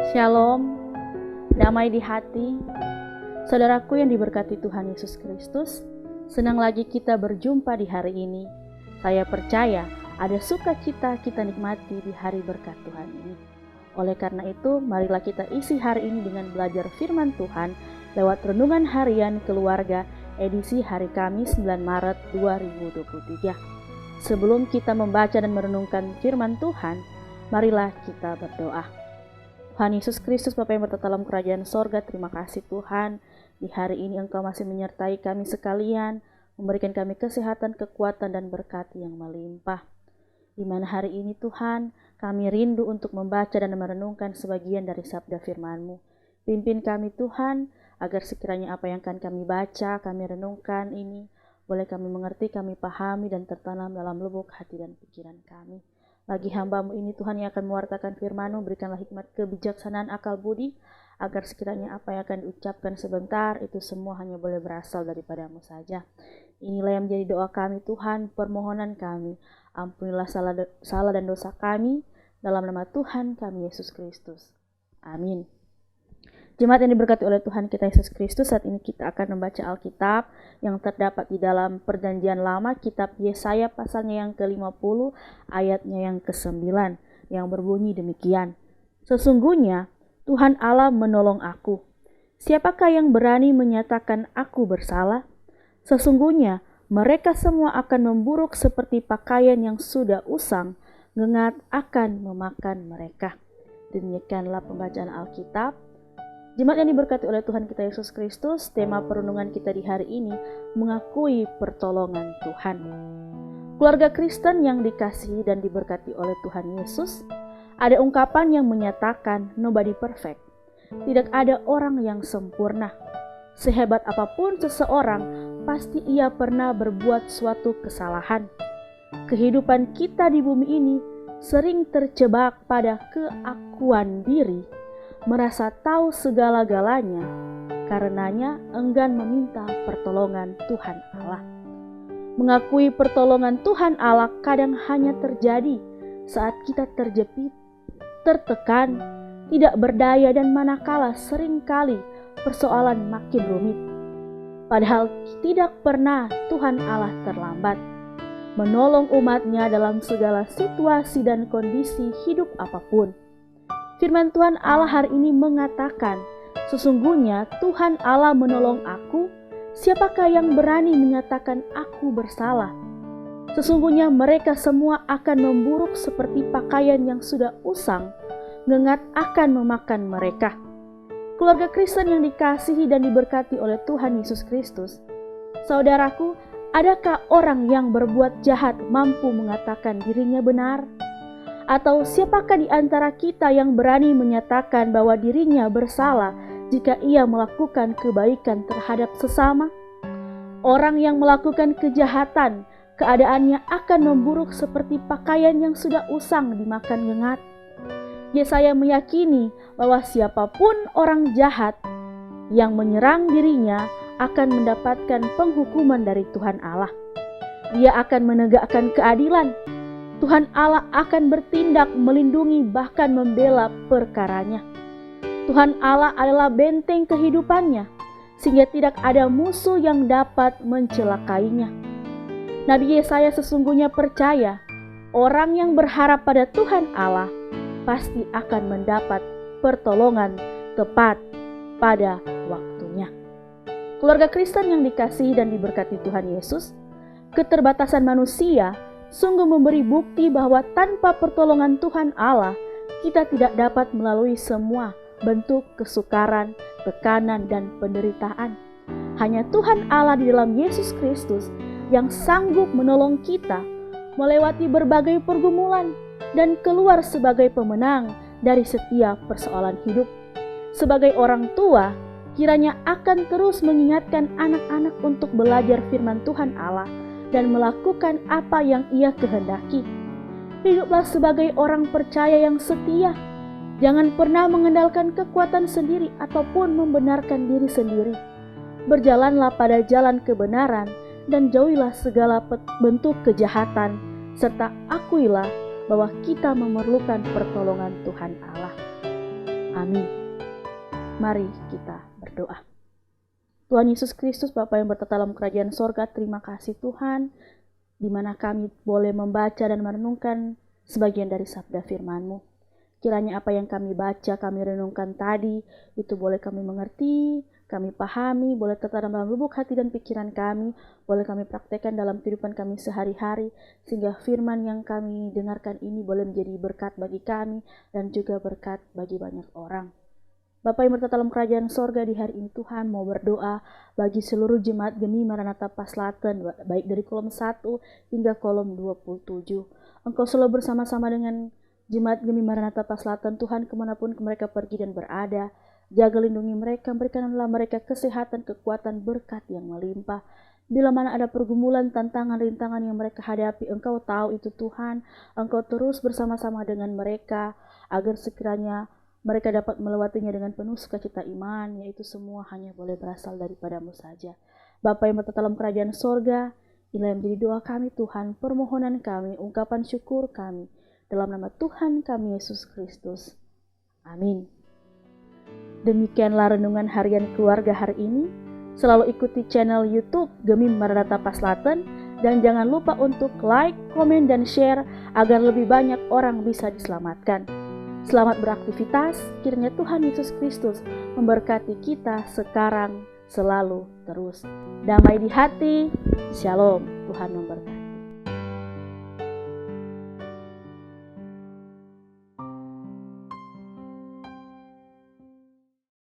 Shalom, damai di hati. Saudaraku yang diberkati Tuhan Yesus Kristus, senang lagi kita berjumpa di hari ini. Saya percaya ada sukacita kita nikmati di hari berkat Tuhan ini. Oleh karena itu, marilah kita isi hari ini dengan belajar firman Tuhan lewat Renungan Harian Keluarga edisi hari Kamis 9 Maret 2023. Sebelum kita membaca dan merenungkan firman Tuhan, marilah kita berdoa. Tuhan Yesus Kristus, Bapa yang bertata dalam kerajaan sorga, terima kasih Tuhan. Di hari ini Engkau masih menyertai kami sekalian, memberikan kami kesehatan, kekuatan, dan berkat yang melimpah. Di mana hari ini Tuhan, kami rindu untuk membaca dan merenungkan sebagian dari sabda firman-Mu. Pimpin kami Tuhan, agar sekiranya apa yang akan kami baca, kami renungkan ini, boleh kami mengerti, kami pahami, dan tertanam dalam lubuk hati dan pikiran kami. Bagi hamba-Mu ini Tuhan yang akan mewartakan firman-Mu, berikanlah hikmat kebijaksanaan akal budi, agar sekiranya apa yang akan diucapkan sebentar, itu semua hanya boleh berasal daripada-Mu saja. Inilah yang menjadi doa kami Tuhan, permohonan kami. Ampunilah salah dan dosa kami, dalam nama Tuhan kami Yesus Kristus. Amin. Jemaat yang diberkati oleh Tuhan kita Yesus Kristus, saat ini kita akan membaca Alkitab yang terdapat di dalam Perjanjian Lama, kitab Yesaya pasalnya yang ke-50, ayatnya yang ke-9, yang berbunyi demikian. Sesungguhnya Tuhan Allah menolong aku. Siapakah yang berani menyatakan aku bersalah? Sesungguhnya mereka semua akan memburuk seperti pakaian yang sudah usang, ngengat akan memakan mereka. Demikianlah pembacaan Alkitab. Jemaat yang diberkati oleh Tuhan kita Yesus Kristus, tema perenungan kita di hari ini mengakui pertolongan Tuhan. Keluarga Kristen yang dikasihi dan diberkati oleh Tuhan Yesus, ada ungkapan yang menyatakan nobody perfect. Tidak ada orang yang sempurna. Sehebat apapun seseorang, pasti ia pernah berbuat suatu kesalahan. Kehidupan kita di bumi ini sering terjebak pada keakuan diri, merasa tahu segala-galanya, karenanya enggan meminta pertolongan Tuhan Allah. Mengakui pertolongan Tuhan Allah kadang hanya terjadi saat kita terjepit, tertekan, tidak berdaya, dan manakala seringkali persoalan makin rumit. Padahal tidak pernah Tuhan Allah terlambat menolong umatnya dalam segala situasi dan kondisi hidup apapun. Firman Tuhan Allah hari ini mengatakan, sesungguhnya Tuhan Allah menolong aku, siapakah yang berani menyatakan aku bersalah? Sesungguhnya mereka semua akan memburuk seperti pakaian yang sudah usang, ngengat akan memakan mereka. Keluarga Kristen yang dikasihi dan diberkati oleh Tuhan Yesus Kristus, saudaraku, adakah orang yang berbuat jahat mampu mengatakan dirinya benar? Atau siapakah di antara kita yang berani menyatakan bahwa dirinya bersalah jika ia melakukan kebaikan terhadap sesama? Orang yang melakukan kejahatan, keadaannya akan memburuk seperti pakaian yang sudah usang dimakan ngengat. Yesaya meyakini bahwa siapapun orang jahat yang menyerang dirinya akan mendapatkan penghukuman dari Tuhan Allah. Dia akan menegakkan keadilan. Tuhan Allah akan bertindak, melindungi, bahkan membela perkaranya. Tuhan Allah adalah benteng kehidupannya, sehingga tidak ada musuh yang dapat mencelakainya. Nabi Yesaya sesungguhnya percaya, orang yang berharap pada Tuhan Allah pasti akan mendapat pertolongan tepat pada waktunya. Keluarga Kristen yang dikasihi dan diberkati Tuhan Yesus, keterbatasan manusia sungguh memberi bukti bahwa tanpa pertolongan Tuhan Allah, kita tidak dapat melalui semua bentuk kesukaran, tekanan, dan penderitaan. Hanya Tuhan Allah di dalam Yesus Kristus yang sanggup menolong kita melewati berbagai pergumulan dan keluar sebagai pemenang dari setiap persoalan hidup. Sebagai orang tua, kiranya akan terus mengingatkan anak-anak untuk belajar firman Tuhan Allah dan melakukan apa yang ia kehendaki. Hiduplah sebagai orang percaya yang setia. Jangan pernah mengandalkan kekuatan sendiri ataupun membenarkan diri sendiri. Berjalanlah pada jalan kebenaran dan jauhilah segala bentuk kejahatan, serta akuilah bahwa kita memerlukan pertolongan Tuhan Allah. Amin. Mari kita berdoa. Tuhan Yesus Kristus, Bapa yang bertata dalam kerajaan sorga, terima kasih Tuhan, di mana kami boleh membaca dan merenungkan sebagian dari sabda firman-Mu. Kiranya apa yang kami baca, kami renungkan tadi, itu boleh kami mengerti, kami pahami, boleh tertanam dalam lubuk hati dan pikiran kami, boleh kami praktekkan dalam kehidupan kami sehari-hari, sehingga firman yang kami dengarkan ini boleh menjadi berkat bagi kami dan juga berkat bagi banyak orang. Bapa yang bertata dalam kerajaan sorga, di hari ini Tuhan mau berdoa bagi seluruh jemaat Gemi Maranatha Paslaten, baik dari kolom 1 hingga kolom 27. Engkau selalu bersama-sama dengan jemaat Gemi Maranatha Paslaten, Tuhan, kemanapun mereka pergi dan berada. Jaga lindungi mereka, berikanlah mereka kesehatan, kekuatan, berkat yang melimpah. Bila mana ada pergumulan, tantangan, rintangan yang mereka hadapi, Engkau tahu itu Tuhan. Engkau terus bersama-sama dengan mereka, agar sekiranya mereka dapat melewatinya dengan penuh sukacita iman, yaitu semua hanya boleh berasal daripadamu saja. Bapa yang bertata dalam kerajaan sorga, inilah yang menjadi doa kami Tuhan, permohonan kami, ungkapan syukur kami, dalam nama Tuhan kami Yesus Kristus. Amin. Demikianlah renungan harian keluarga hari ini. Selalu ikuti channel YouTube Gemi Maranatha Paslaten, dan jangan lupa untuk like, komen, dan share agar lebih banyak orang bisa diselamatkan. Selamat beraktivitas, kiranya Tuhan Yesus Kristus memberkati kita sekarang, selalu, terus. Damai di hati, shalom, Tuhan memberkati.